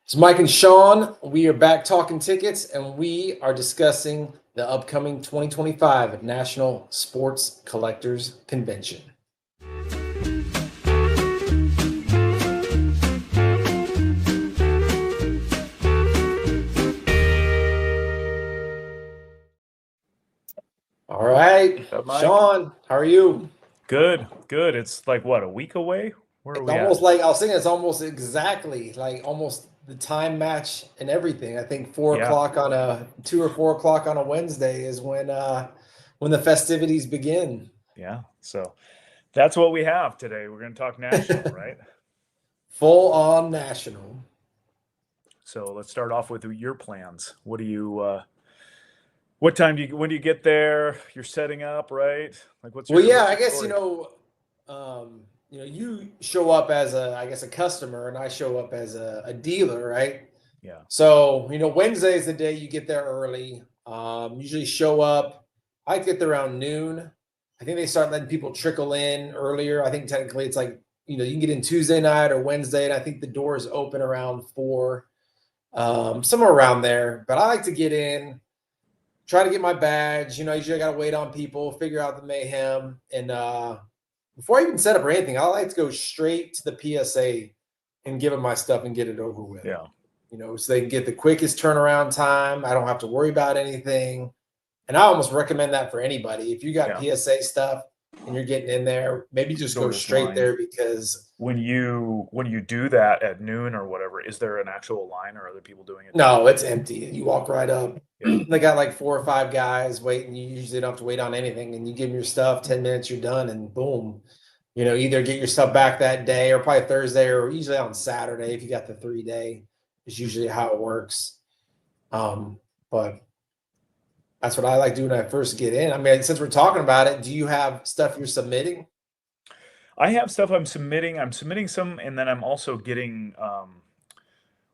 It's Mike and Sean. We are back talking tickets, and we are discussing the upcoming 2025 National Sports Collectors Convention. All right, Sean, how are you? Good. It's like what, a week away? Where are It's we almost at? like I was thinking it's almost exactly like almost the time match and everything. I think 4 o'clock on a 2 or 4 o'clock on a Wednesday is when the festivities begin. Yeah. So that's what we have today. We're going to talk national, right? Full on national. So let's start off with your plans. What do you what time do you when do you get there? You're setting up, right? Like what's Well, your yeah, what's I your guess story? you show up as a customer, and I show up as a dealer, right? Yeah. So Wednesday is the day you get there early. Usually show up. I get there around noon. I think they start letting people trickle in earlier. I think technically it's like you can get in Tuesday night or Wednesday, and I think the doors open around 4, somewhere around there. But I like to get in, try to get my badge. Usually I got to wait on people, figure out the mayhem. And before I even set up or anything, I like to go straight to the PSA and give them my stuff and get it over with. Yeah. So they can get the quickest turnaround time. I don't have to worry about anything. And I almost recommend that for anybody. If you got PSA stuff and you're getting in there, maybe just go straight there because when you do that at noon or whatever, is there an actual line or are other people doing it? no, it's empty. You walk right up. They got like 4 or 5 guys waiting. You usually don't have to wait on anything, and you give them your stuff. 10 minutes, you're done, and boom. Either get your stuff back that day, or probably Thursday, or usually on Saturday if you got the 3-day. Is usually how it works. But that's what I like doing when I first get in. I mean, since we're talking about it, do you have stuff you're submitting? I have stuff I'm submitting. I'm submitting some, and then I'm also getting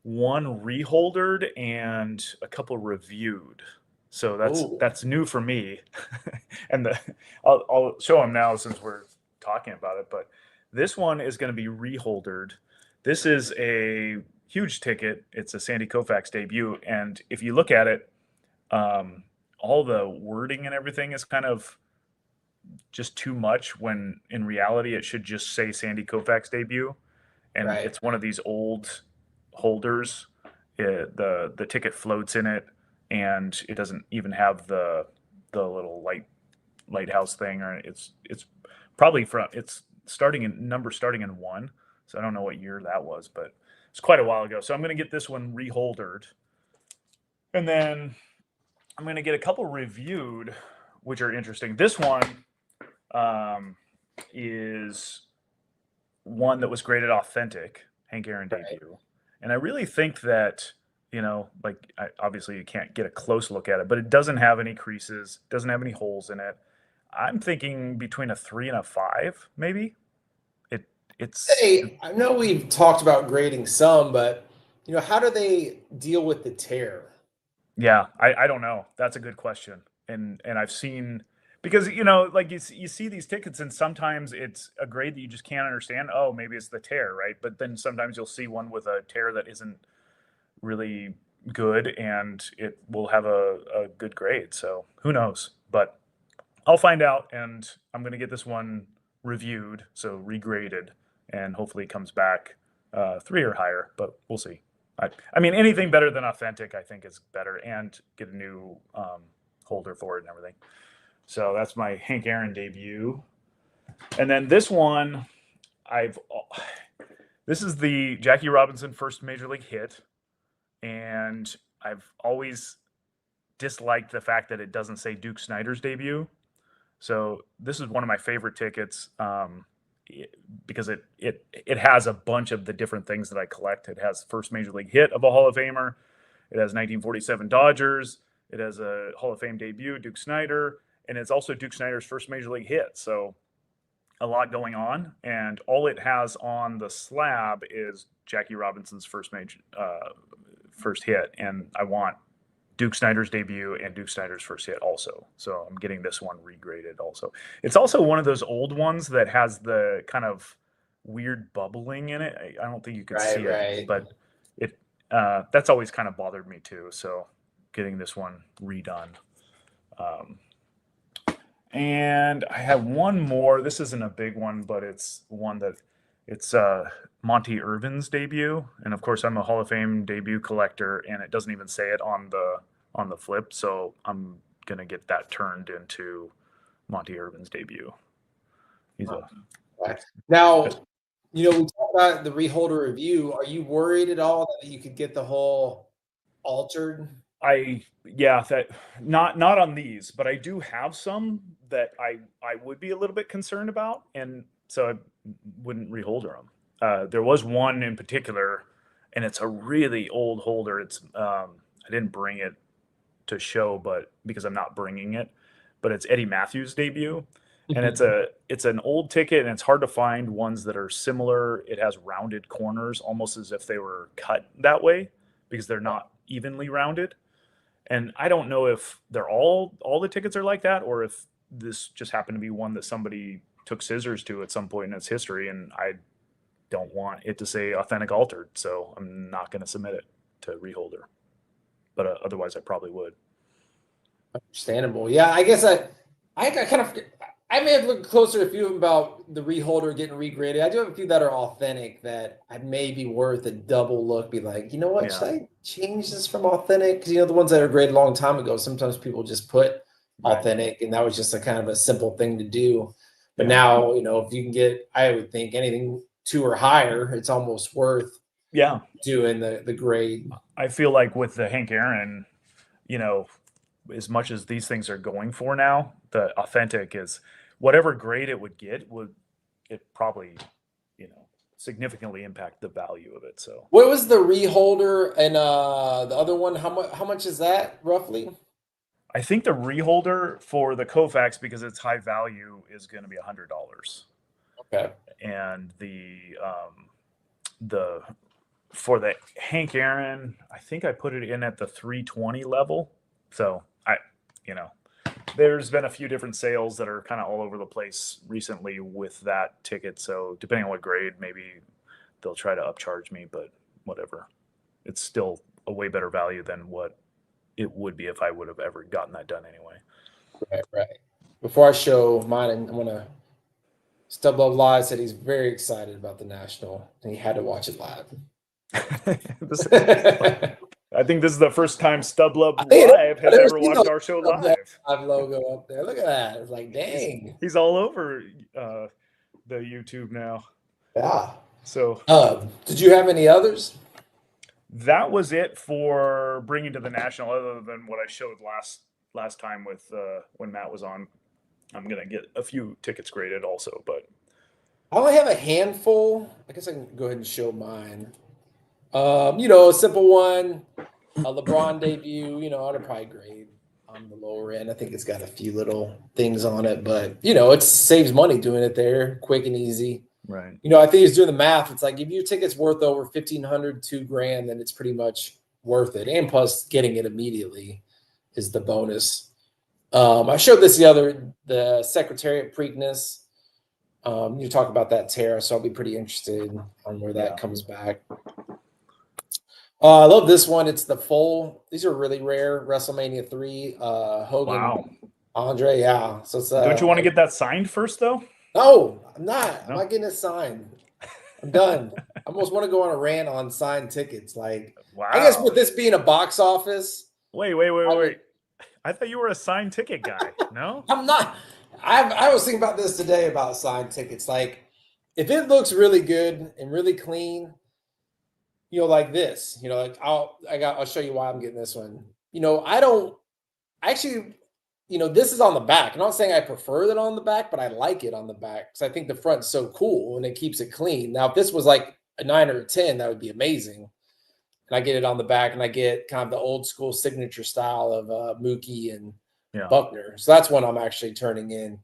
one reholdered and a couple reviewed. So that's new for me. And I'll show them now since we're talking about it. But this one is going to be reholdered. This is a huge ticket. It's a Sandy Koufax debut, and if you look at it, all the wording and everything is kind of just too much when in reality it should just say Sandy Koufax debut. And it's one of these old holders. The ticket floats in it, and it doesn't even have the little lighthouse thing, or it's probably it's starting in 1. So I don't know what year that was, but it's quite a while ago. So I'm going to get this one reholdered, and then I'm going to get a couple reviewed, which are interesting. This one is one that was graded authentic, Hank Aaron debut. And I really think that, obviously you can't get a close look at it, but it doesn't have any creases, doesn't have any holes in it. I'm thinking between a 3 and a 5, maybe. Hey, I know we've talked about grading some, but how do they deal with the tear? Yeah, I don't know. That's a good question. And I've seen, because like you see these tickets, and sometimes it's a grade that you just can't understand. Oh, maybe it's the tear, right? But then sometimes you'll see one with a tear that isn't really good, and it will have a good grade. So who knows? But I'll find out, and I'm going to get this one reviewed, so regraded, and hopefully it comes back 3 or higher, but we'll see. I mean, anything better than authentic, I think, is better, and get a new holder for it and everything. So that's my Hank Aaron debut. And then this one, this is the Jackie Robinson first major league hit, and I've always disliked the fact that it doesn't say Duke Snider's debut. So this is one of my favorite tickets because it has a bunch of the different things that I collect. It has first major league hit of a Hall of Famer. It has 1947 Dodgers. It has a Hall of Fame debut, Duke Snider, and it's also Duke Snider's first major league hit. So a lot going on, and all it has on the slab is Jackie Robinson's first hit, and I want Duke Snider's debut and Duke Snider's first hit also. So I'm getting this one regraded also. It's also one of those old ones that has the kind of weird bubbling in it. I don't think you can see it, but that's always kind of bothered me too. So getting this one redone. And I have one more. This isn't a big one, but it's one that it's Monty Irvin's debut. And of course, I'm a Hall of Fame debut collector, and it doesn't even say it on the flip. So I'm gonna get that turned into Monty Irvin's debut. He's a now, we talked about the reholder review. Are you worried at all that you could get the whole altered? That not on these, but I do have some that I would be a little bit concerned about, and so I wouldn't reholder them. There was one in particular, and it's a really old holder. It's I didn't bring it to show, but because I'm not bringing it, but it's Eddie Matthews' debut, and it's an old ticket, and it's hard to find ones that are similar. It has rounded corners, almost as if they were cut that way, because they're not evenly rounded. And I don't know if they're all the tickets are like that, or if this just happened to be one that somebody took scissors to at some point in its history, and I don't want it to say authentic altered, so I'm not going to submit it to reholder. But otherwise, I probably would. Understandable. Yeah, I guess I may have looked closer at a few about the reholder getting regraded. I do have a few that are authentic that I may be worth a double look. Be like, you know what? Should I change this from authentic? Because the ones that are graded a long time ago, sometimes people just put authentic, and that was just a kind of a simple thing to do. But now, if you can get, I would think anything 2 or higher, it's almost worth doing the grade. I feel like with the Hank Aaron, as much as these things are going for now, the authentic is whatever grade it would get, would it probably, significantly impact the value of it. So what was the reholder and the other one? How much is that roughly? I think the reholder for the Koufax, because it's high value, is going to be $100. Okay. And for the Hank Aaron, I think I put it in at the 320 level. So there's been a few different sales that are kind of all over the place recently with that ticket. So depending on what grade, maybe they'll try to upcharge me, but whatever. It's still a way better value than what it would be if I would have ever gotten that done anyway. Right. Before I show mine, I'm going to Stub Love Live said he's very excited about the National, and he had to watch it live. I think this is the first time Stub Love Live has ever watched our show live. Live logo up there. Look at that. It's like, dang. He's all over the YouTube now. Yeah. So, did you have any others? That was it for bringing to the National, other than what I showed last time with when Matt was on. I'm gonna get a few tickets graded also, but I only have a handful. I guess I can go ahead and show mine. A simple one, a LeBron debut. I'd probably grade on the lower end. I think it's got a few little things on it, but it saves money doing it there, quick and easy. Right. I think he's doing the math. It's like if your ticket's worth over $1,500, $2,000, then it's pretty much worth it. And plus, getting it immediately is the bonus. I showed this the Secretariat Preakness. You talk about that tear, so I'll be pretty interested on where that comes back. I love this one. It's the full. These are really rare. WrestleMania 3. Hogan, Andre. Yeah. So it's. Don't you want to get that signed first, though? No, I'm not. I'm not getting it signed. I'm done. I almost want to go on a rant on signed tickets. Like, I guess with this being a box office. Wait. I thought you were a signed ticket guy. No, I'm not. I was thinking about this today about signed tickets. Like, if it looks really good and really clean, like this, I'll show you why I'm getting this one. I don't actually, this is on the back. I'm not saying I prefer that on the back, but I like it on the back because I think the front's so cool and it keeps it clean. Now, if this was like a 9 or a 10, that would be amazing. And I get it on the back, and I get kind of the old school signature style of Mookie and Buckner. So that's one I'm actually turning in.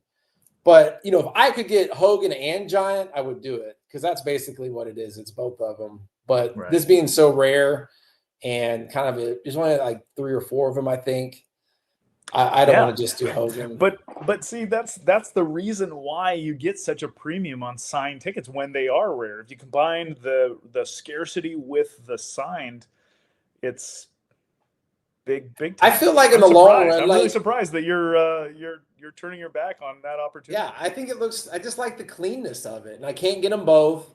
But, if I could get Hogan and Giant, I would do it because that's basically what it is. It's both of them. But this being so rare and kind of there's only like 3 or 4 of them, I think. I don't want to just do Hogan. But see, that's the reason why you get such a premium on signed tickets when they are rare. If you combine the scarcity with the signed, it's big time. I feel like in I'm the long surprised. run, I'm really like, surprised that you're turning your back on that opportunity. yeah, I think it looks. I just like the cleanness of it, and I can't get them both.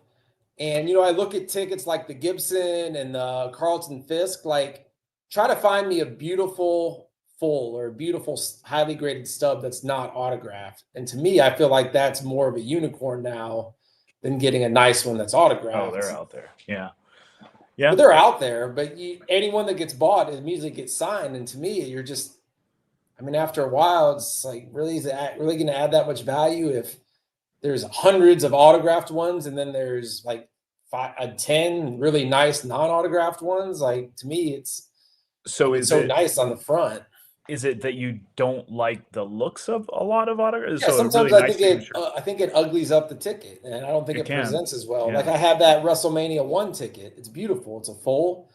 And I look at tickets like the Gibson and the Carlton Fisk. Like, try to find me a beautiful full or a beautiful highly graded stub that's not autographed. And to me, I feel like that's more of a unicorn now than getting a nice one that's autographed. Oh, they're out there. Yeah. But they're out there. But anyone that gets bought immediately gets signed. And to me, you're just, I mean, after a while, it's like, really, is it really going to add that much value if there's hundreds of autographed ones and then there's like 10 really nice non-autographed ones? Like, to me, it's so it's so nice on the front. Is it that you don't like the looks of a lot of autographs? Yeah, So sometimes really I nice think signature. I think it uglies up the ticket, and I don't think It it can. presents as well. Yeah. Like, I have that WrestleMania 1 ticket. It's beautiful. It's a full.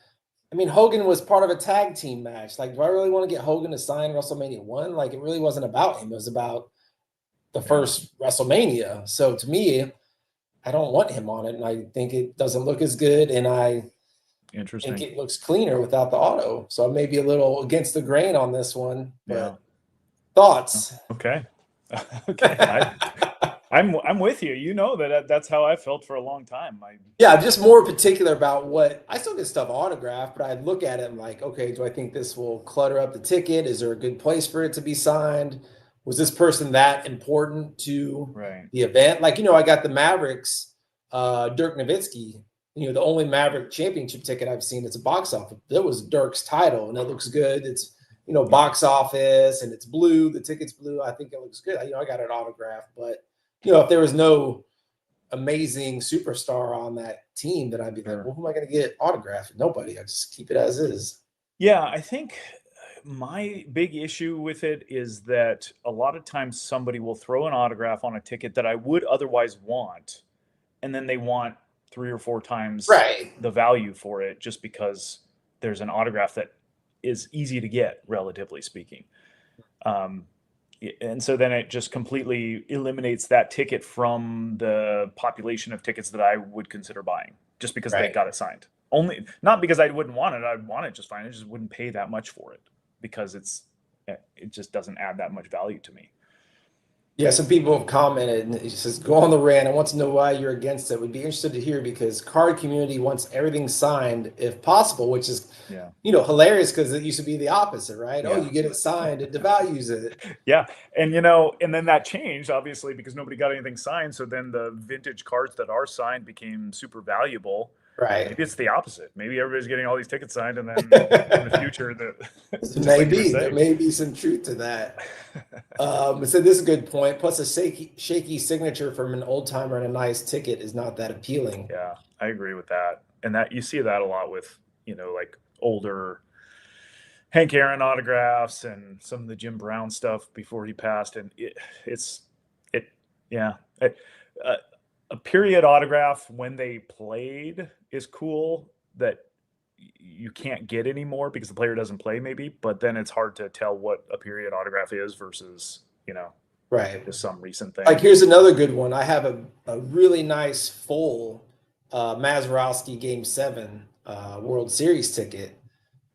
I mean, Hogan was part of a tag team match. Like, do I really want to get Hogan to sign WrestleMania 1? Like, it really wasn't about him. It was about the first WrestleMania. So to me, I don't want him on it, and I think it doesn't look as good, and I think it looks cleaner without the auto. So I may be a little against the grain on this one, but thoughts? Okay. Okay. I'm with you. You know that's how I felt for a long time. Yeah, just more particular about what I still get stuff autographed, but I look at it and like, okay, do I think this will clutter up the ticket? Is there a good place for it to be signed? Was this person that important to the event? Like, I got the Mavericks, Dirk Nowitzki, the only Maverick championship ticket I've seen. It's a box office. That was Dirk's title, and it looks good. It's, box office, and it's blue. The ticket's blue. I think it looks good. I got it autographed, but if there was no amazing superstar on that team, then I'd be like, well, who am I going to get autographed? Nobody. I just keep it as is. Yeah, I think my big issue with it is that a lot of times somebody will throw an autograph on a ticket that I would otherwise want, and then they want 3 or 4 times the value for it just because there's an autograph that is easy to get, relatively speaking. And so then it just completely eliminates that ticket from the population of tickets that I would consider buying, just because they got it signed. Only not because I wouldn't want it. I'd want it just fine. I just wouldn't pay that much for it because it just doesn't add that much value to me. Yeah, some people have commented, and it says, go on the rant. I want to know why you're against it. Would be interested to hear, because card community wants everything signed if possible, which is, hilarious, because it used to be the opposite, right? Oh, you get it signed, it devalues it. Yeah. And then that changed, obviously, because nobody got anything signed. So then the vintage cards that are signed became super valuable. Right. Maybe it's the opposite. Maybe everybody's getting all these tickets signed, and then in the future, there may be some truth to that. So this is a good point. Plus, a shaky signature from an old timer and a nice ticket is not that appealing. Yeah, I agree with that. And that you see that a lot with like older Hank Aaron autographs and some of the Jim Brown stuff before he passed, and a period autograph when they played is cool that you can't get anymore because the player doesn't play, maybe, but then it's hard to tell what a period autograph is versus, just some recent thing. Like, here's another good one. I have a really nice full Mazeroski Game 7 World Series ticket.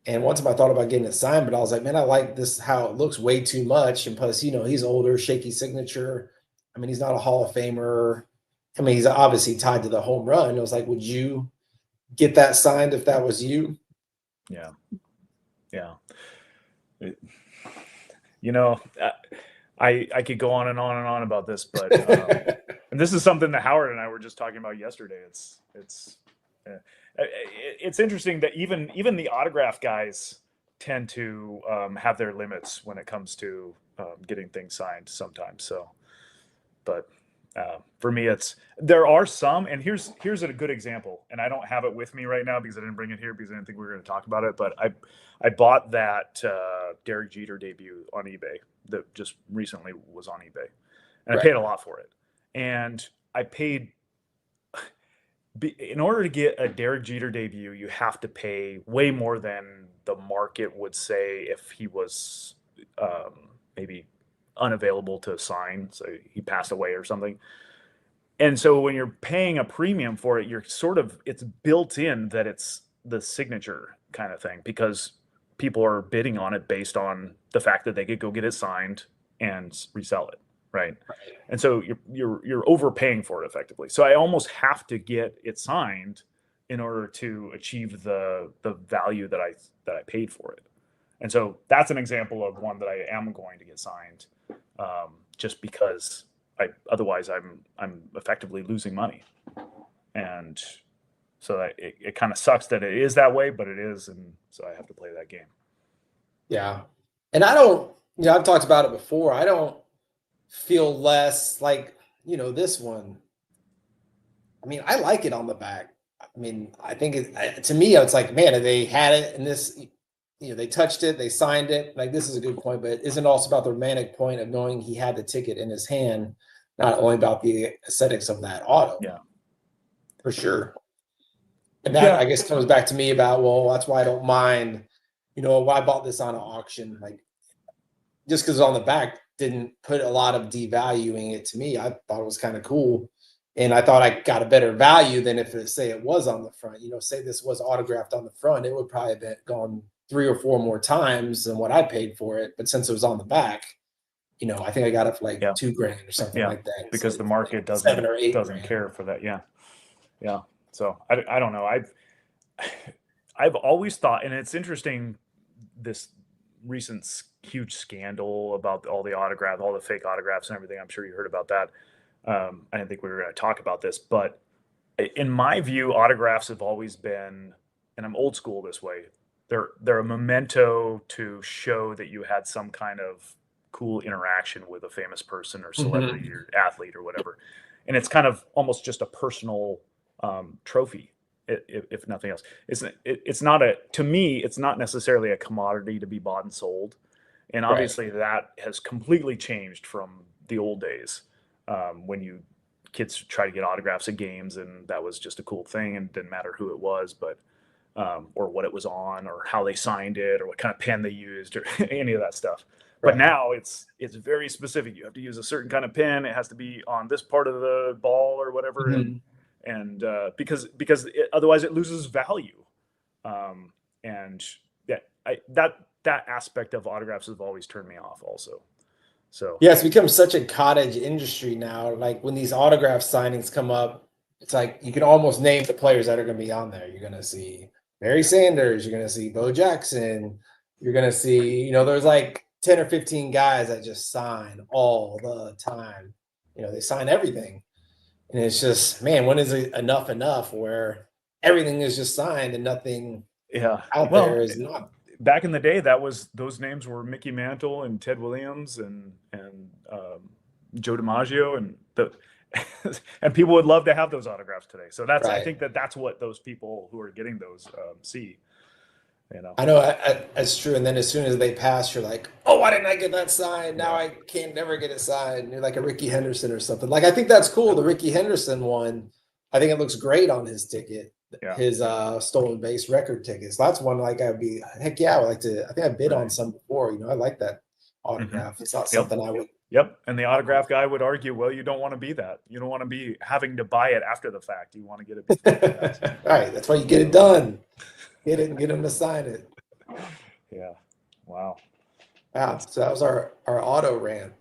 And one time I thought about getting it signed, but I was like, man, I like this, how it looks way too much. And plus, he's older, shaky signature. I mean, he's not a Hall of Famer. I mean, he's obviously tied to the home run. It was like, would you get that signed if that was you? Yeah. I could go on and on and on about this, but and this is something that Howard and I were just talking about yesterday. It's interesting that even the autograph guys tend to have their limits when it comes to getting things signed sometimes. So, but for me, there are some, and here's a good example, and I don't have it with me right now because I didn't bring it here because I didn't think we were going to talk about it. But I bought that Derek Jeter debut on eBay that just recently was on eBay, and I paid a lot for it. And I paid, in order to get a Derek Jeter debut, you have to pay way more than the market would say if he was maybe unavailable to sign, so he passed away or something. And so when you're paying a premium for it, it's built in that it's the signature kind of thing, because people are bidding on it based on the fact that they could go get it signed and resell it, right? And so you're overpaying for it effectively. So I almost have to get it signed in order to achieve the value that I paid for it. And so that's an example of one that I am going to get signed, just because otherwise I'm effectively losing money. And so it kind of sucks that it is that way, but it is, and so I have to play that game. Yeah. And I don't, I've talked about it before. I don't feel less like, this one. I mean, I like it on the back. I mean, I think to me, it's like, man, they had it and this, they touched it, they signed it. Like, this is a good point, but isn't also about the romantic point of knowing he had the ticket in his hand, not only about the aesthetics of that auto. Yeah. For sure. And that, I guess, comes back to me about, well, that's why I don't mind, why I bought this on an auction. Like, just because it's on the back didn't put a lot of devaluing it to me. I thought it was kind of cool. And I thought I got a better value than if it was on the front. Say this was autographed on the front, it would probably have gone 3 or 4 more times than what I paid for it. But since it was on the back, I think I got it for like $2,000 or something like that. Because the market like doesn't 7 or 8 doesn't care for that. Yeah. So I don't know. I've always thought, and it's interesting, this recent huge scandal about all the fake autographs and everything. I'm sure you heard about that. I didn't think we were going to talk about this, but in my view, autographs have always been, and I'm old school this way, they're a memento to show that you had some kind of cool interaction with a famous person or celebrity or athlete or whatever. And it's kind of almost just a personal trophy, if nothing else. It's not to me, it's not necessarily a commodity to be bought and sold. And obviously that has completely changed from the old days, when kids try to get autographs at games, and that was just a cool thing, and it didn't matter who it was, but or what it was on, or how they signed it, or what kind of pen they used, or any of that stuff. But now it's very specific. You have to use a certain kind of pen. It has to be on this part of the ball or whatever, and because otherwise it loses value. And that aspect of autographs has always turned me off also. So yeah, it's become such a cottage industry now. Like, when these autograph signings come up, it's like you can almost name the players that are going to be on there. You're going to see Barry Sanders, you're going to see Bo Jackson, you're going to see, there's like 10 or 15 guys that just sign all the time. They sign everything. And it's just, man, when is it enough where everything is just signed and nothing out there is not? Back in the day, those names were Mickey Mantle and Ted Williams and Joe DiMaggio, and and people would love to have those autographs today. So I think that's what those people who are getting those see. I know that's true. And then as soon as they pass, you're like, oh, why didn't I get that signed? Now I can't never get it signed. You're like a Ricky Henderson or something. Like, I think that's cool. The Ricky Henderson one, I think it looks great on his ticket. His stolen base record tickets. So that's one, like, I'd be, heck yeah, I would like to. I think I bid on some before. I like that autograph. It's not something I would. And the autograph guy would argue, well, you don't want to be that. You don't want to be having to buy it after the fact. You want to get it before the fact. Right. That's why you get it done. Get it and get them to sign it. Yeah. Wow. So that was our auto rant.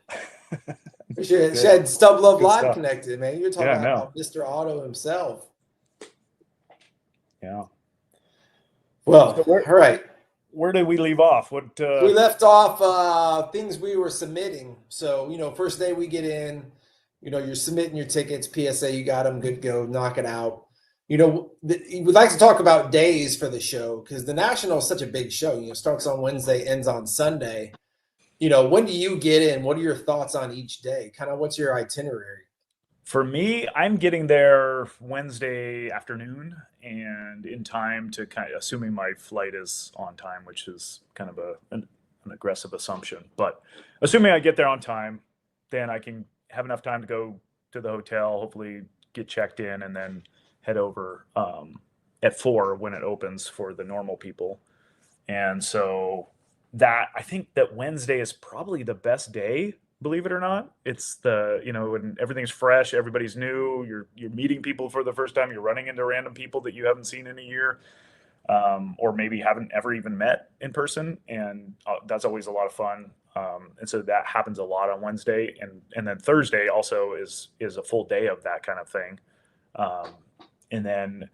She had Stub Love Live stuff connected, man. You're talking about Mr. Auto himself. Yeah. Well, all right. Where did we leave off? What we left off things we were submitting. So, first day we get in, you're submitting your tickets, PSA, you got them, good go, knock it out. We'd like to talk about days for the show, because the National is such a big show. Starts on Wednesday, ends on Sunday. When do you get in? What are your thoughts on each day? Kind of what's your itinerary? For me, I'm getting there Wednesday afternoon and in time to assuming my flight is on time, which is kind of an aggressive assumption. But assuming I get there on time, then I can have enough time to go to the hotel, hopefully get checked in, and then head over at 4 when it opens for the normal people. And so I think that Wednesday is probably the best day, believe it or not. It's when everything's fresh, everybody's new, you're meeting people for the first time, you're running into random people that you haven't seen in a year. or maybe haven't ever even met in person, and that's always a lot of fun. And so that happens a lot on Wednesday, and then Thursday also is a full day of that kind of thing. Um, and then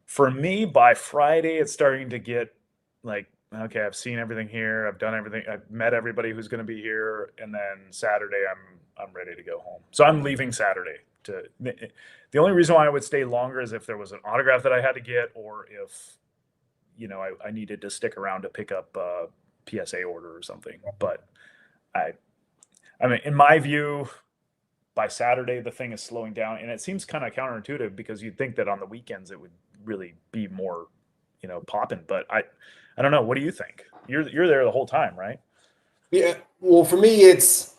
for me, by Friday, it's starting to get like, okay, I've seen everything here, I've done everything, I've met everybody who's going to be here, and then Saturday, I'm ready to go home. So I'm leaving Saturday. The only reason why I would stay longer is if there was an autograph that I had to get, or if I needed to stick around to pick up a PSA order or something. But I mean, in my view, by Saturday the thing is slowing down, and it seems kind of counterintuitive because you'd think that on the weekends it would really be more, popping. But I don't know. What do you think? You're there the whole time, right? Yeah. Well, for me, it's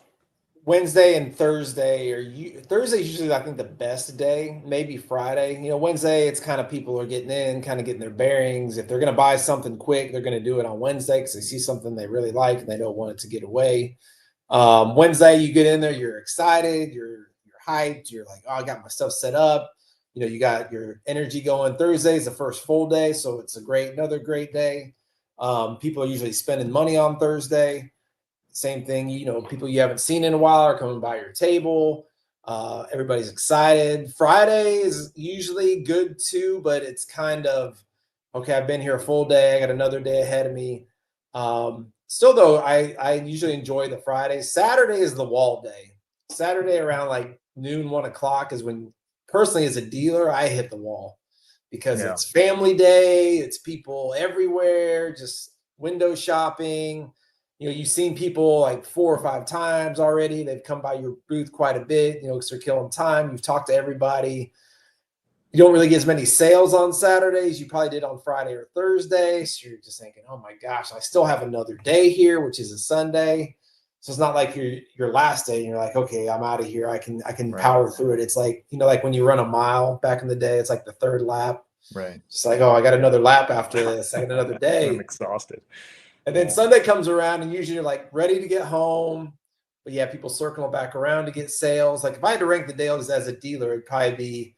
Wednesday and Thursday. Thursday's usually, I think, the best day. Maybe Friday. Wednesday, it's kind of people are getting in, kind of getting their bearings. If they're going to buy something quick, they're going to do it on Wednesday because they see something they really like and they don't want it to get away. Wednesday, you get in there, you're excited, you're hyped, you're like, oh, I got my stuff set up. You got your energy going. Thursday is the first full day, so it's another great day. People are usually spending money on Thursday. Same thing, people you haven't seen in a while are coming by your table. Everybody's excited. Friday is usually good too, but it's kind of, okay, I've been here a full day. I got another day ahead of me. Still though, I usually enjoy the Friday. Saturday is the wall day. Saturday around like noon, 1 o'clock is when, personally as a dealer, I hit the wall because Yeah. it's family day. It's people everywhere, just window shopping. You've seen people like 4 or 5 times already. They've come by your booth quite a bit, because they're killing time. You've talked to everybody. You don't really get as many sales on Saturdays you probably did on Friday or Thursday. So you're just thinking, oh my gosh, I still have another day here, which is a Sunday. So it's not like your last day and you're like, okay, I'm out of here. I can Right. power through it. It's like, like when you run a mile back in the day, it's like the third lap. Right. It's like, oh, I got another lap after this. I got another day. I'm exhausted. And then Sunday comes around and usually you're like ready to get home. But yeah, people circling back around to get sales. Like if I had to rank the days as a dealer, it'd probably be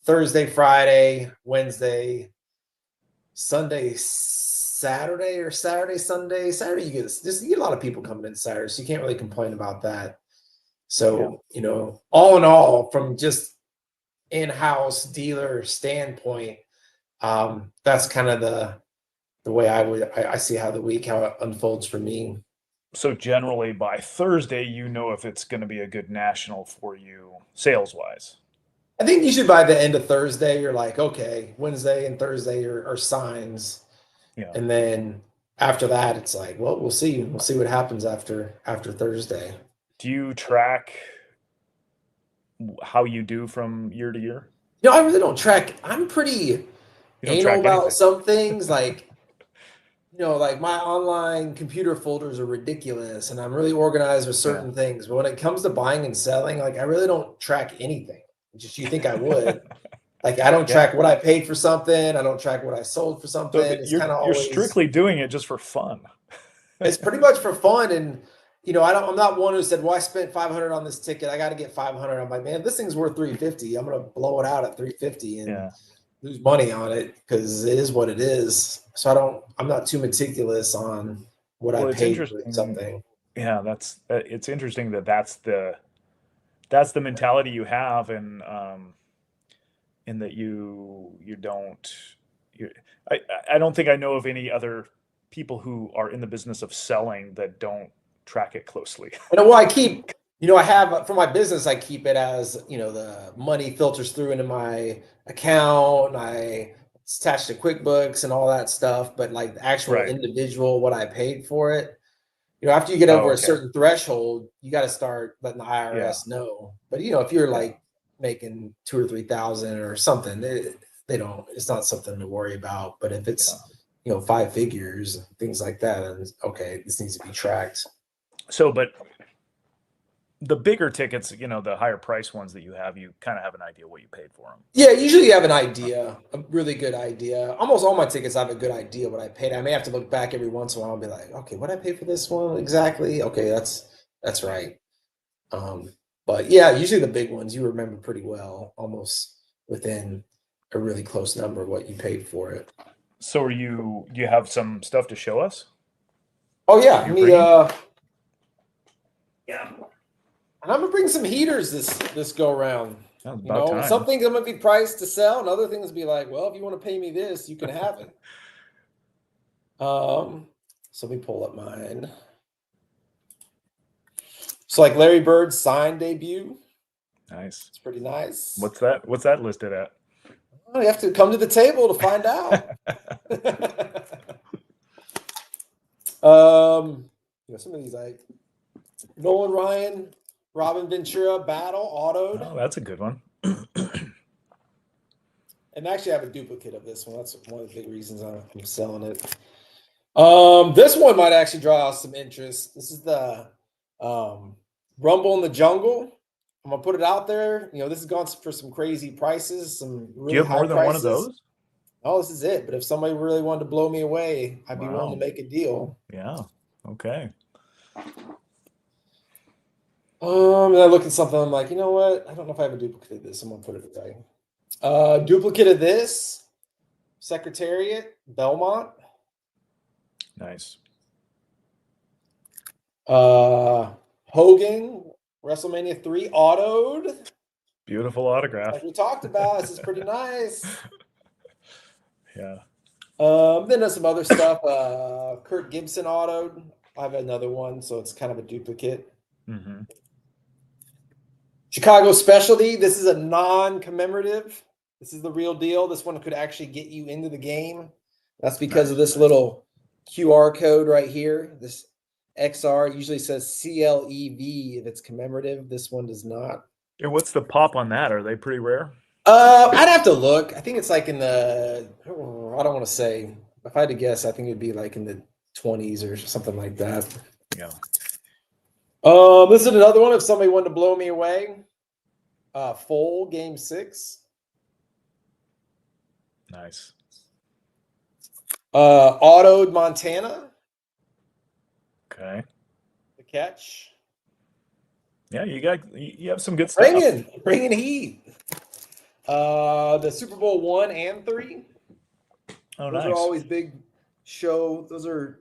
Thursday, Friday, Wednesday, Sunday, Saturday, or Saturday, Sunday. Saturday, you get a lot of people coming in Saturday, so you can't really complain about that. So, all in all, from just in-house dealer standpoint, that's kind of the way I see how it unfolds for me. So generally by Thursday, if it's going to be a good national for you sales wise. I think usually by the end of Thursday, you're like, okay, Wednesday and Thursday are signs. Yeah. And then after that, it's like, well, we'll see. We'll see what happens after Thursday. Do you track how you do from year to year? I really don't track. I'm pretty anal about some things. Like, like my online computer folders are ridiculous and I'm really organized with certain things. But when it comes to buying and selling, like I really don't track anything. Just you think I would. Like I don't track what I paid for something. I don't track what I sold for something. So it's kind of always, you're strictly doing it just for fun. It's pretty much for fun. And I'm not one who said, well, I spent 500 on this ticket. I got to get 500. I'm like, man, this thing's worth 350. I'm going to blow it out at 350 and lose money on it because it is what it is. So I'm not too meticulous on what I paid for something. Yeah, it's interesting that's the mentality you have, and in that I don't think I know of any other people who are in the business of selling that don't track it closely. I keep, I have for my business, I keep it as, the money filters through into my account. It's attached to QuickBooks and all that stuff. But like the actual individual, what I paid for it, after you get over a certain threshold, you got to start letting the IRS know. But if you're like making 2,000 or 3,000 or something, it's not something to worry about. But if it's 5 figures, things like that, then okay, this needs to be tracked. So, but the bigger tickets, the higher price ones that you kind of have an idea what you paid for them. Yeah, usually you have an idea, a really good idea. Almost all my tickets, I have a good idea what I paid. I may have to look back every once in a while and be like, okay, what did I pay for this one exactly? Okay, that's right. But yeah, usually the big ones you remember pretty well, almost within a really close number of what you paid for it. So do you have some stuff to show us? Oh yeah, You're me bringing? yeah. And I'm gonna bring some heaters this go around. That was You about know, time. some things I'm gonna be priced to sell, and other things be like, well, if you want to pay me this, you can have it. So let me pull up mine. So like Larry Bird's sign debut. Nice. It's pretty nice. What's that listed at? Oh, you have to come to the table to find out. Some of these like Nolan Ryan, Robin Ventura battle autoed. Oh, that's a good one. And actually, I have a duplicate of this one. That's one of the big reasons I'm selling it. This one might actually draw some interest. This is the Rumble in the Jungle. I'm gonna put it out there. You know, this has gone for some crazy prices, some really Do you have high more than prices. one of those? Oh, this is it. But if somebody really wanted to blow me away, I'd be willing to make a deal. Yeah. Okay. And I look at something, I'm like, you know what? I don't know if I have a duplicate of this. I'm gonna put it away. Duplicate of this, Secretariat, Belmont. Nice. Hogan, WrestleMania 3 autoed. Beautiful autograph. Like we talked about, this is pretty nice. Yeah. Then there's some other stuff. Kurt Gibson autoed. I have another one, so it's kind of a duplicate. Mm-hmm. Chicago Specialty. This is a non-commemorative. This is the real deal. This one could actually get you into the game. That's because of this little QR code right here. This XR usually says CLEV if it's commemorative. This one does not. And what's the pop on that? Are they pretty rare? I'd have to look. I think it's like in the, I don't want to say. If I had to guess, I think it'd be like in the 20s or something like that. Yeah. This is another one if somebody wanted to blow me away. Full Game 6. Nice. Autoed Montana. Okay. The catch. Yeah, you have some good stuff. Bringing heat. The Super Bowl 1 and 3. Oh, those nice. are always big show. Those are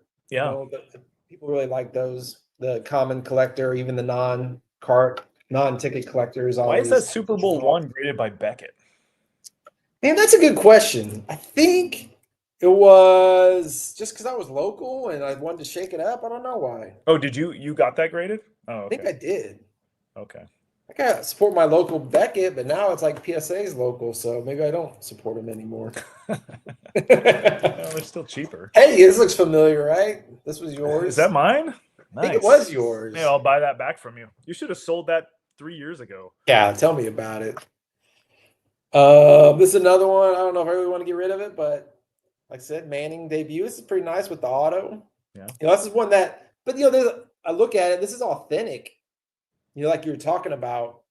people really like those. The common collector, even the non-ticket collectors. Why is that Super Bowl 1 graded by Beckett? Man, that's a good question. I think it was just because I was local and I wanted to shake it up. I don't know why. Oh, did you got that graded? Oh, okay. I think I did. Okay. I gotta support my local Beckett, but now it's like PSA's local, so maybe I don't support them anymore. Well, they're still cheaper. Hey, this looks familiar, right? This was yours. Is that mine? I think it was yours. Yeah, I'll buy that back from you. You should have sold that 3 years ago. Yeah, tell me about it. This is another one. I don't know if I really want to get rid of it, but like I said, Manning debut. This is pretty nice with the auto. Yeah. You know, this is one that, but you know, I look at it. This is authentic. You know, like you were talking about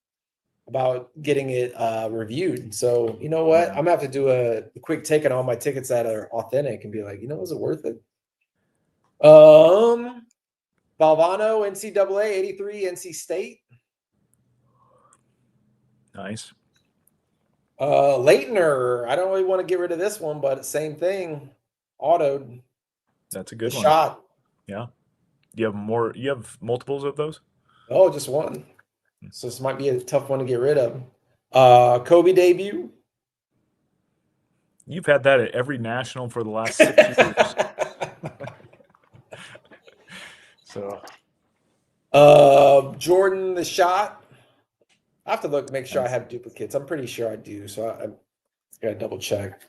getting it reviewed. So you know what? I'm gonna have to do a quick take on all my tickets that are authentic and be like, you know, is it worth it? Valvano, NCAA 83, NC State. Nice. Leitner, I don't really want to get rid of this one, but same thing. Autoed. That's a good one. Shot. Yeah. You have more. You have multiples of those? Oh, just one. So this might be a tough one to get rid of. Kobe debut. You've had that at every national for the last 6 years. So. Jordan the shot. I have to look, make sure I have duplicates. I'm pretty sure I do, so I gotta double check.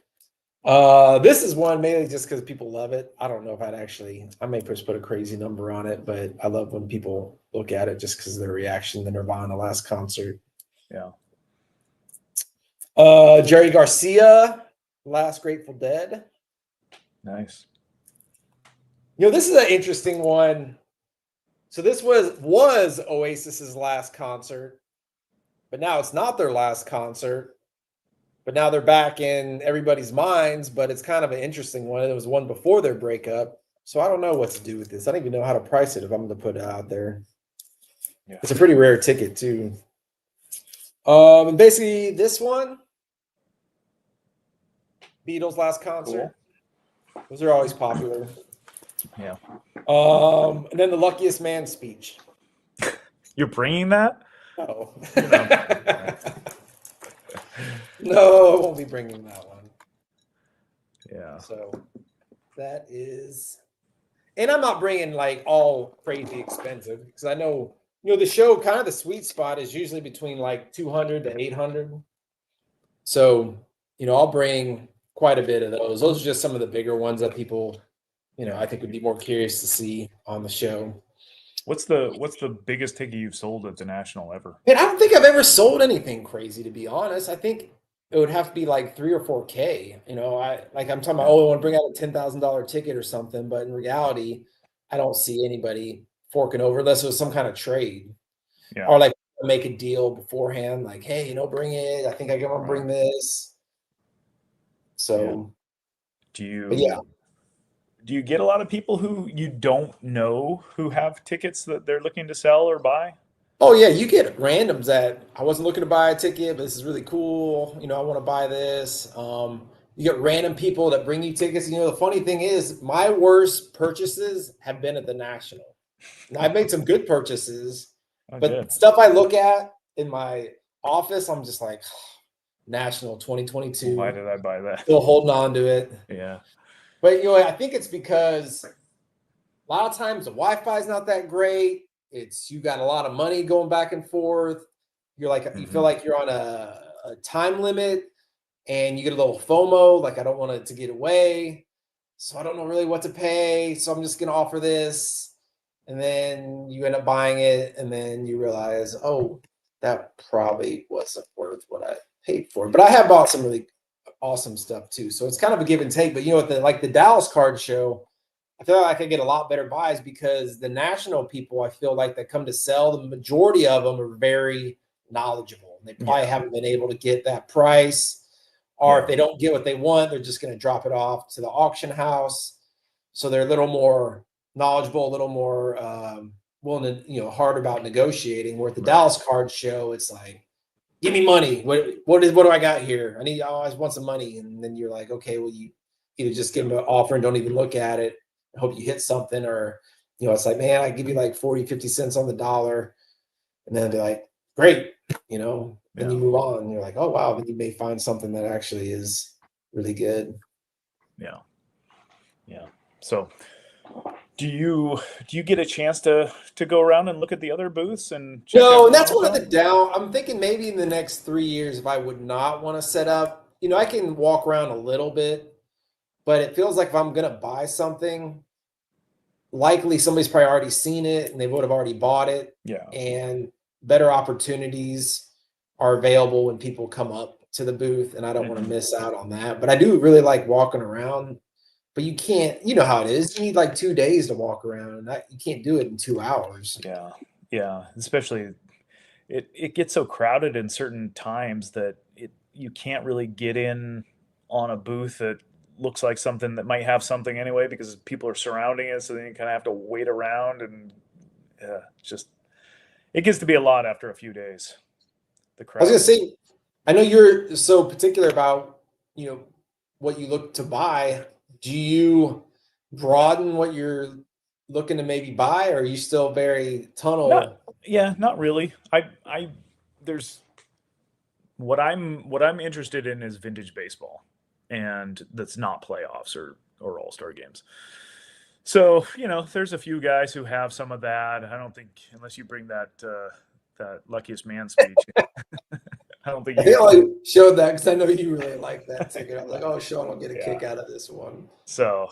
This is one mainly just because people love it. I don't know if I may just put a crazy number on it, but I love when people look at it just because of their reaction to the Nirvana last concert. Yeah. Jerry Garcia, last Grateful Dead. Nice. You know, this is an interesting one. So this was Oasis's last concert. But now it's not their last concert. But now they're back in everybody's minds. But it's kind of an interesting one. It was one before their breakup. So I don't know what to do with this. I don't even know how to price it if I'm going to put it out there. Yeah. It's a pretty rare ticket, too. And basically, this one, Beatles' last concert. Those are always popular. Yeah. And then the luckiest man speech. You're bringing that? No. You're not bringing that. No, I won't be bringing that one. Yeah. So that is, and I'm not bringing like all crazy expensive because I know, the show kind of the sweet spot is usually between like 200 to 800. So, I'll bring quite a bit of those. Those are just some of the bigger ones that people, I think would be more curious to see on the show. What's the biggest ticket you've sold at the National ever? And I don't think I've ever sold anything crazy, to be honest. I think it would have to be like 3 or 4K. I'm talking about, I want to bring out a $10,000 ticket or something, but in reality, I don't see anybody forking over unless it was some kind of trade. Yeah. Or like make a deal beforehand, like, hey, bring it. I think I want to bring this. So do you but yeah. Do you get a lot of people who you don't know who have tickets that they're looking to sell or buy? Oh yeah, you get randoms that I wasn't looking to buy a ticket, but this is really cool. I want to buy this. You get random people that bring you tickets. The funny thing is, my worst purchases have been at the National. Now, I've made some good purchases, but good. stuff I look at in my office, I'm just like, National 2022. Why did I buy that? Still holding on to it. Yeah. But I think it's because a lot of times the Wi-Fi is not that great. You got a lot of money going back and forth. You're like, you feel like you're on a time limit and you get a little FOMO, like I don't want it to get away. So I don't know really what to pay. So I'm just going to offer this. And then you end up buying it. And then you realize, oh, that probably wasn't worth what I paid for. But I have bought some really awesome stuff too. So it's kind of a give and take. But at the Dallas card show, I feel like I get a lot better buys because the National people, I feel like that come to sell, the majority of them are very knowledgeable. They probably haven't been able to get that price, or if they don't get what they want, they're just going to drop it off to the auction house. So they're a little more knowledgeable, a little more willing to, hard about negotiating. Where at the Dallas card show, it's like, give me money. What do I got here? I always want some money. And then you're like, okay, well, you either just give them an offer and don't even look at it. Hope you hit something, or it's like, man, I give you like 40, 50 cents on the dollar, and then they're like, great, then you move on and you're like, oh wow, then you may find something that actually is really good. Yeah. So do you get a chance to go around and look at the other booths and check No, and that's one of the down. I'm thinking maybe in the next 3 years, if I would not want to set up, I can walk around a little bit, but it feels like if I'm gonna buy something, likely somebody's probably already seen it and they would have already bought it. Yeah. And better opportunities are available when people come up to the booth, and I don't want to miss out on that. But I do really like walking around. But you can't, you know how it is. You need like 2 days to walk around, and you can't do it in 2 hours. Yeah. Especially it gets so crowded in certain times that you can't really get in on a booth that looks like something that might have something anyway because people are surrounding it. So then you kind of have to wait around, and it gets to be a lot after a few days. The crowd. I was gonna say, I know you're so particular about what you look to buy. Do you broaden what you're looking to maybe buy, or are you still very tunnel? Not really. There's what I'm interested in is vintage baseball, and that's not playoffs or all-star games. So, there's a few guys who have some of that. I don't think, unless you bring that luckiest man speech, I don't think I think I showed that because I know you really like that ticket. I was like, oh, Sean will get a kick out of this one. So,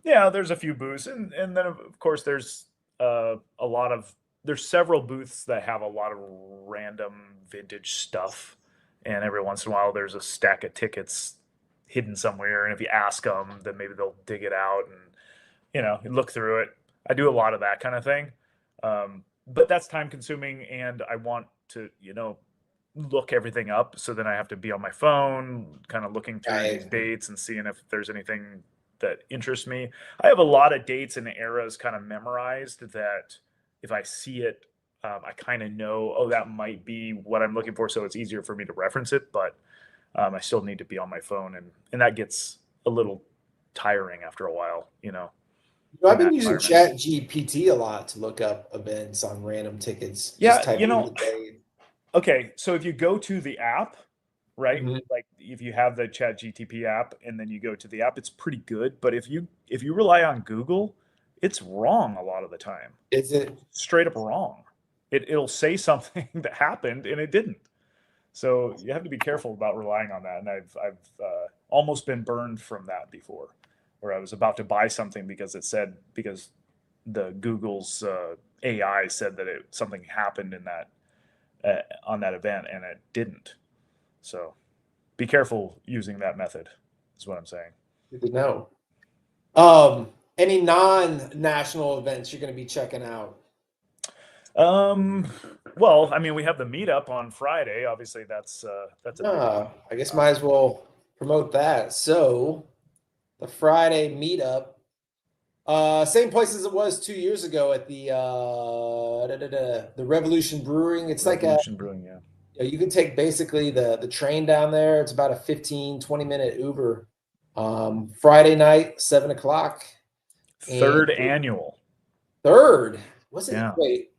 there's a few booths, and then of course there's there's several booths that have a lot of random vintage stuff, and every once in a while there's a stack of tickets hidden somewhere, and if you ask them, then maybe they'll dig it out and you look through it. I do a lot of that kind of thing, but that's time consuming, and I want to look everything up, so then I have to be on my phone kind of looking through these dates and seeing if there's anything that interests me. I have a lot of dates and eras kind of memorized that if I see it, I kind of know, oh, that might be what I'm looking for, so it's easier for me to reference it, but I still need to be on my phone, and that gets a little tiring after a while, you know. I've been using Chat GPT a lot to look up events on random tickets. Yeah, Just type in the day. Okay, so if you go to the app, right? Mm-hmm. Like if you have the Chat GTP app and then you go to the app, it's pretty good. But if you rely on Google, it's wrong a lot of the time. Is it straight up wrong? It'll say something that happened and it didn't. So you have to be careful about relying on that. And I've almost been burned from that before, where I was about to buy something because the Google's AI said that something happened in that on that event and it didn't. So be careful using that method. Is what I'm saying. good to know? Any non-national events you're going to be checking out? Well, I mean, we have the meetup on Friday. Obviously, that's a big one. I guess might as well promote that. So the Friday meetup, same place as it was 2 years ago at the Revolution Brewing. It's Revolution Brewing, yeah. You can take basically the train down there. It's about a 15-20 minute Uber. Friday night, 7 o'clock. Third annual. Third. Was it? Yeah. Wait.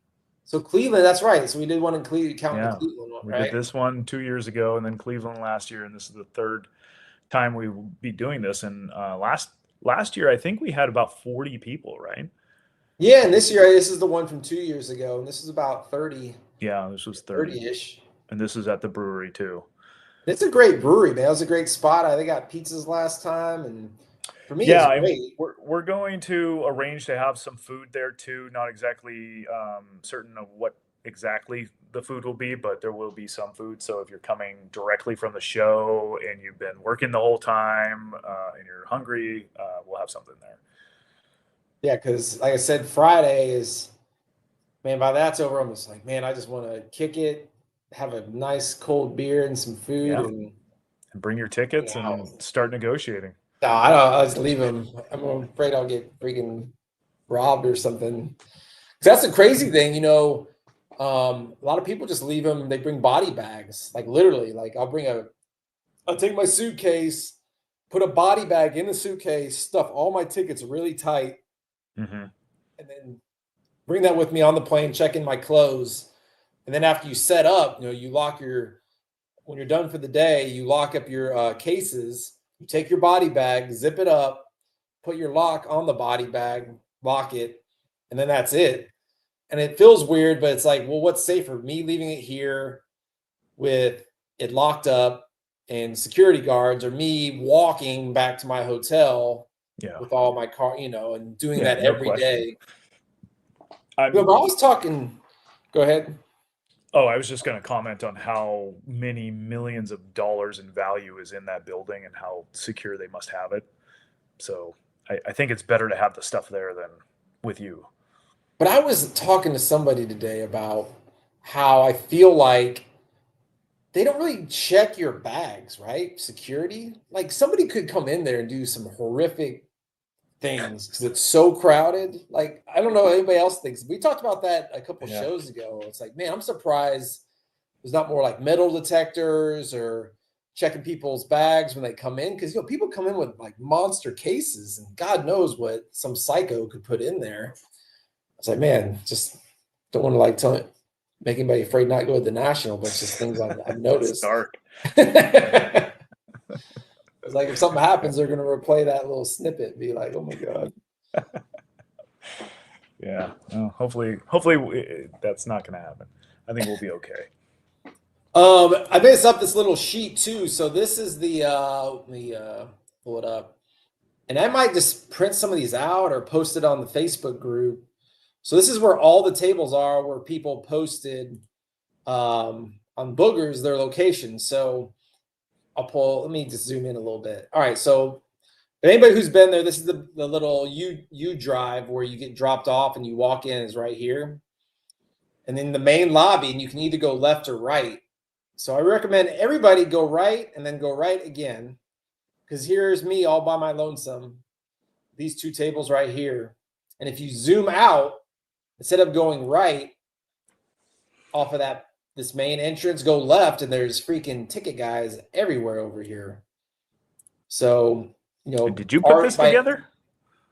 So Cleveland, that's right. So we did one in Cleveland, Yeah. the Cleveland one, We right? did this one 2 years ago and then Cleveland last year, and this is the third time we will be doing this. And last year, I think we had about 40 people, right? Yeah, and this year, this is the one from 2 years ago, and this is about 30. Yeah, this was 30. 30-ish. And this is at the brewery too. It's a great brewery, man. It was a great spot. They got pizzas last time, and for me, Yeah, it's great. we're going to arrange to have some food there too. Not exactly certain of what exactly the food will be, but there will be some food. So if you're coming directly from the show and you've been working the whole time and you're hungry, we'll have something there. Yeah, because like I said, Friday is, man, by that's over, I'm just like, man, I just want to kick it, have a nice cold beer and some food, Yeah. and bring your tickets and start negotiating. No, I don't. I just leave them. I'm afraid I'll get freaking robbed or something. 'Cause that's a crazy thing, you know. A lot of people just leave them. They bring body bags, like literally. Like I'll take my suitcase, put a body bag in the suitcase, stuff all my tickets really tight, Mm-hmm. and then bring that with me on the plane. Check in my clothes, and then after you set up, you lock when you're done for the day, you lock up your cases. You take your body bag, zip it up, put your lock on the body bag, lock it, and then that's it. And it feels weird, but it's like, well, what's safer? Me leaving it here with it locked up and security guards, or me walking back to my hotel with all my car, and doing that every day. But I was talking, go ahead. Oh, I was just going to comment on how many millions of dollars in value is in that building and how secure they must have it. So I think it's better to have the stuff there than with you. But I was talking to somebody today about how I feel like they don't really check your bags, right? Security. Like somebody could come in there and do some horrific things because it's so crowded. Like, I don't know what anybody else thinks. We talked about that a couple shows ago. It's like, man, I'm surprised there's not more like metal detectors or checking people's bags when they come in. Because people come in with like monster cases, and God knows what some psycho could put in there. It's like, man, just don't want to make anybody afraid not to go to the national, but it's just things I've noticed. It's dark. It's like if something happens, they're going to replay that little snippet and be like, oh my God. Yeah. Well, hopefully that's not going to happen. I think we'll be okay. I based up this little sheet too. So this is let me pull it up. And I might just print some of these out or post it on the Facebook group. So this is where all the tables are where people posted on Boogers their location. So let me just zoom in a little bit. All right. So anybody who's been there, this is the little U drive where you get dropped off and you walk in is right here. And then the main lobby, and you can either go left or right. So I recommend everybody go right and then go right again. Because here's me all by my lonesome. These two tables right here. And if you zoom out, instead of going right off of this main entrance, go left, and there's freaking ticket guys everywhere over here. So, Did you put art this by. together?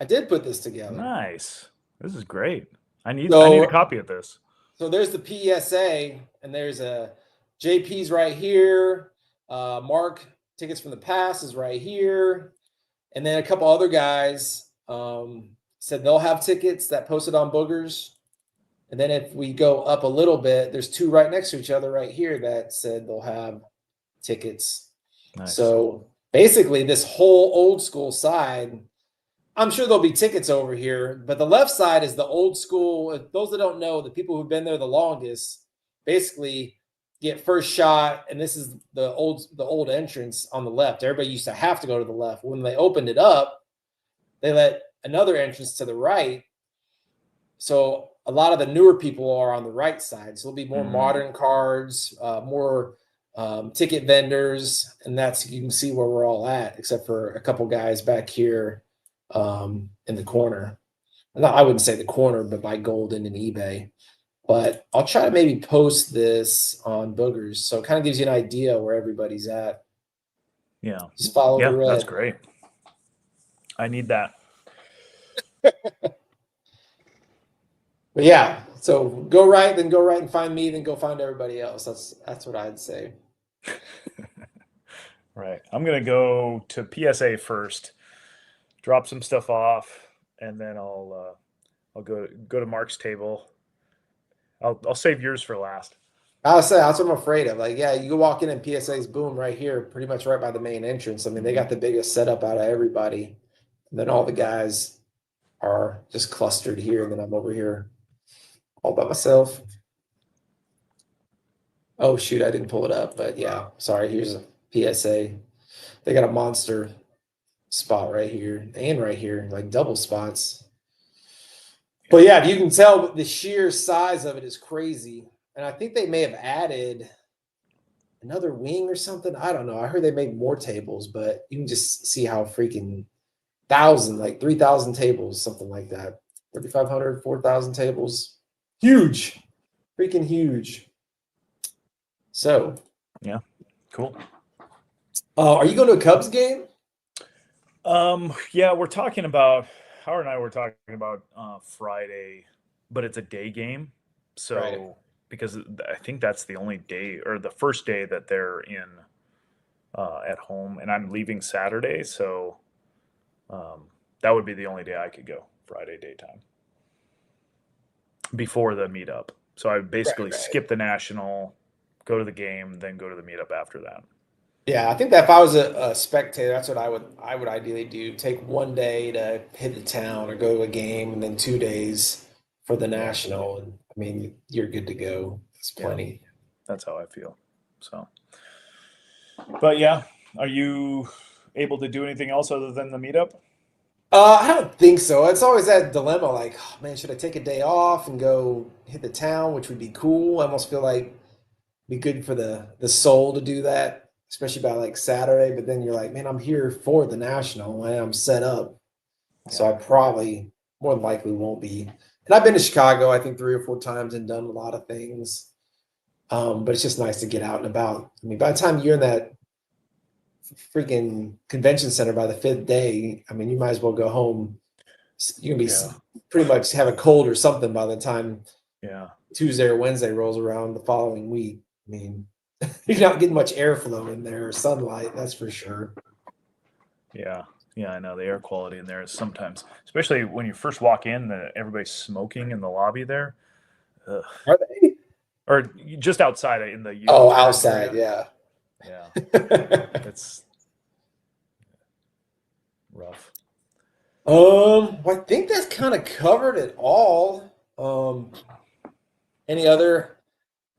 I did put this together. Nice. This is great. I need a So copy of this. so there's the PSA, and there's a JP's right here. Mark tickets from the past is right here, and then a couple other guys said they'll have tickets that posted on Boogers. And then if we go up a little bit, there's two right next to each other right here that said they'll have tickets. Nice. So basically, this whole old school side, I'm sure there'll be tickets over here, but the left side is the old school. Those that don't know, the people who've been there the longest basically get first shot, and this is the old entrance on the left. Everybody used to have to go to the left. When they opened it up, they let another entrance to the right. So a lot of the newer people are on the right side. So there'll be more modern cards, more ticket vendors, and you can see where we're all at, except for a couple guys back here in the corner. I wouldn't say the corner, but by Golden and eBay. But I'll try to maybe post this on Boogers, so it kind of gives you an idea where everybody's at. Yeah. Just follow the red. That's great. I need that. But yeah, so go right, then go right and find me, then go find everybody else. That's what I'd say. Right. I'm gonna go to PSA first, drop some stuff off, and then I'll go to Mark's table. I'll save yours for last. I'll say that's what I'm afraid of. Like, yeah, you can walk in and PSA's boom right here, pretty much right by the main entrance. I mean, they got the biggest setup out of everybody. And then all the guys are just clustered here, and then I'm over here all by myself. Oh shoot, I didn't pull it up, but yeah, sorry. Here's a PSA. They got a monster spot right here and right here, like double spots. But yeah, you can tell the sheer size of it is crazy. And I think they may have added another wing or something. I don't know. I heard they made more tables, but you can just see how freaking 1,000, like 3,000 tables, something like that. 3,500, 4,000 tables. Huge. Freaking huge. So. Yeah. Cool. Are you going to a Cubs game? Yeah, we're talking about, Howard and I were talking about Friday, but it's a day game. So, right. Because I think that's the only day or the first day that they're in at home, and I'm leaving Saturday. So that would be the only day I could go, Friday daytime, before the meetup. So I basically skip the national, go to the game, then go to the meetup after that. Yeah, I think that if I was a spectator, that's what I would ideally do. Take one day to hit the town or go to a game, and then 2 days for the national. And I mean, you're good to go. It's plenty. Yeah, that's how I feel. So, but yeah, are you able to do anything else other than the meetup? I don't think so. It's always that dilemma, like, oh, man, should I take a day off and go hit the town, which would be cool. I almost feel like it'd be good for the soul to do that, especially by like Saturday. But then you're like, man, I'm here for the national and I'm set up. So I probably more than likely won't be. And I've been to Chicago, I think 3 or 4 times and done a lot of things. But it's just nice to get out and about. I mean, by the time you're in that freaking convention center by the 5th day, I mean, you might as well go home. You can be pretty much have a cold or something by the time Tuesday or Wednesday rolls around the following week. I mean, you're not getting much airflow in there or sunlight, that's for sure. Yeah. Yeah, I know the air quality in there is sometimes, especially when you first walk in, everybody's smoking in the lobby there. Ugh. Are they? Or just outside in the outside, area. Yeah. It's rough. I think that's kind of covered it all. Any other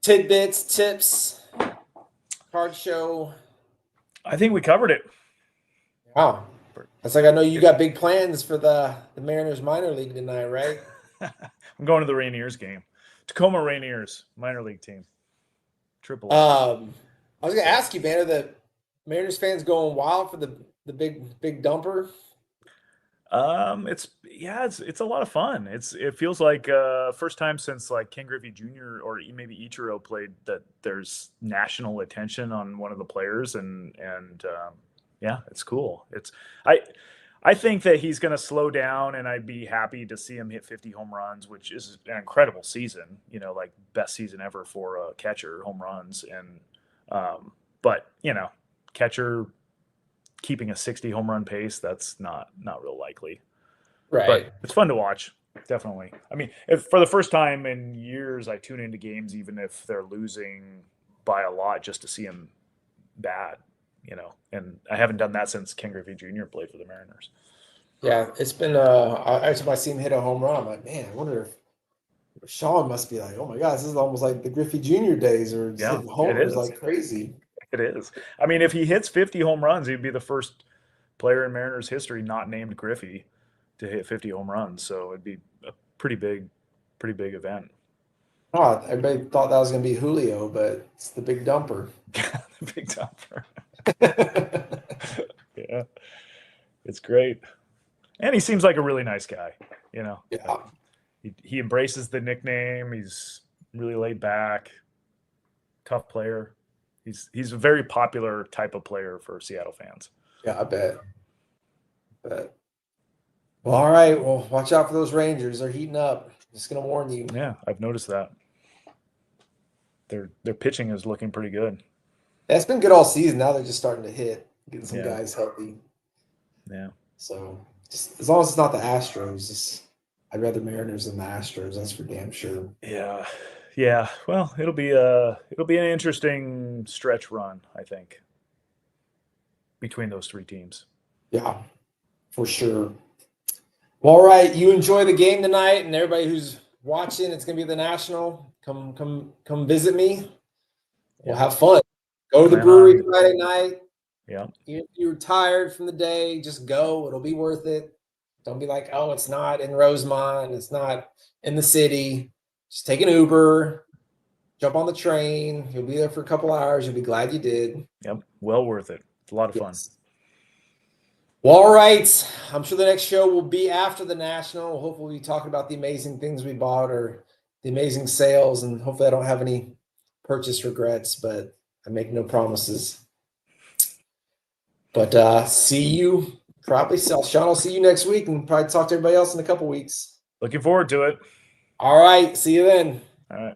tidbits, tips, card show? I think we covered it. Wow. That's like, I know you got big plans for the Mariners minor league tonight, right? I'm going to the Rainiers game. Tacoma Rainiers minor league team. Triple. I was gonna ask you, man, are the Mariners fans going wild for the big dumper? It's a lot of fun. It feels like first time since like Ken Griffey Jr. or maybe Ichiro played that there's national attention on one of the players, and Yeah, it's cool. I think that he's going to slow down, and I'd be happy to see him hit 50 home runs, which is an incredible season. You know, like best season ever for a catcher, home runs, and but you know, catcher keeping a 60 home run pace, that's not real likely. Right. But it's fun to watch, definitely. I mean, if for the first time in years, I tune into games even if they're losing by a lot just to see him bad. You know, and I haven't done that since Ken Griffey Jr. played for the Mariners. Yeah, it's been every time I see him hit a home run, I'm like, man, I wonder if Sean must be like, oh my gosh, this is almost like the Griffey Jr. days, or just hitting homers like crazy. It is. I mean, if he hits 50 home runs, he'd be the first player in Mariners history not named Griffey to hit 50 home runs. So it'd be a pretty big event. Oh, everybody thought that was going to be Julio, but it's the big dumper. The big dumper. Yeah, it's great, and he seems like a really nice guy. You know, yeah, he embraces the nickname. He's really laid back, tough player. He's a very popular type of player for Seattle fans. Yeah, I bet. Well, all right. Well, watch out for those Rangers. They're heating up. Just gonna warn you. Yeah, I've noticed that. Their pitching is looking pretty good. It's been good all season. Now they're just starting to hit, getting some guys healthy. Yeah. So just as long as it's not the Astros, I'd rather Mariners than the Astros. That's for damn sure. Yeah. Yeah. Well, it'll be an interesting stretch run, I think, between those three teams. Yeah, for sure. Well, all right. You enjoy the game tonight, and everybody who's watching, it's gonna be the National. Come visit me. We'll have fun. Go to the brewery Friday night. Yeah. If you're tired from the day, just go. It'll be worth it. Don't be like, oh, it's not in Rosemont. It's not in the city. Just take an Uber, jump on the train. You'll be there for a couple hours. You'll be glad you did. Yep. Well worth it. It's a lot of fun. Well, all right. I'm sure the next show will be after the National. Hopefully we'll be talking about the amazing things we bought or the amazing sales, and hopefully I don't have any purchase regrets, but I make no promises. But see you probably. Sean, I'll see you next week and probably talk to everybody else in a couple weeks. Looking forward to it. All right. See you then. All right.